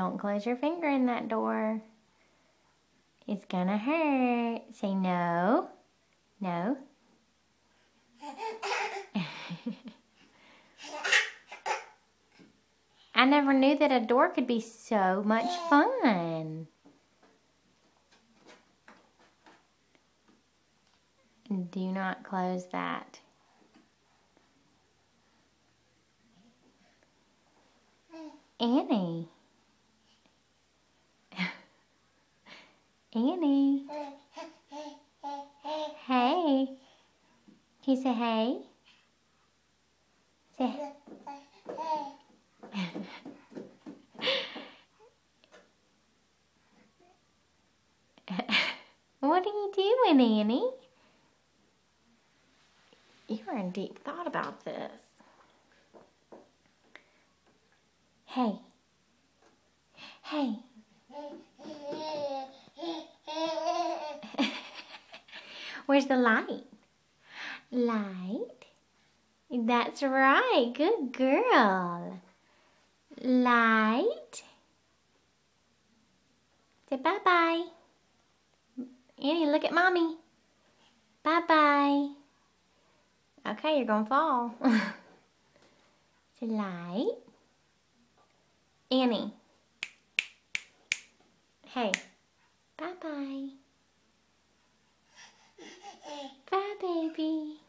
Don't close your finger in that door. It's gonna hurt. Say no. No. I never knew that a door could be so much fun. Do not close that. Annie. Annie. Hey. Can you say hey? Say hey. What are you doing, Annie? You are in deep thought about this. Hey. Hey. Where's the light? Light? That's right. Good girl. Light. Say bye-bye. Annie, look at Mommy. Bye-bye. Okay, you're gonna fall. Say light. Annie. Hey. Bye-bye. Bye, baby.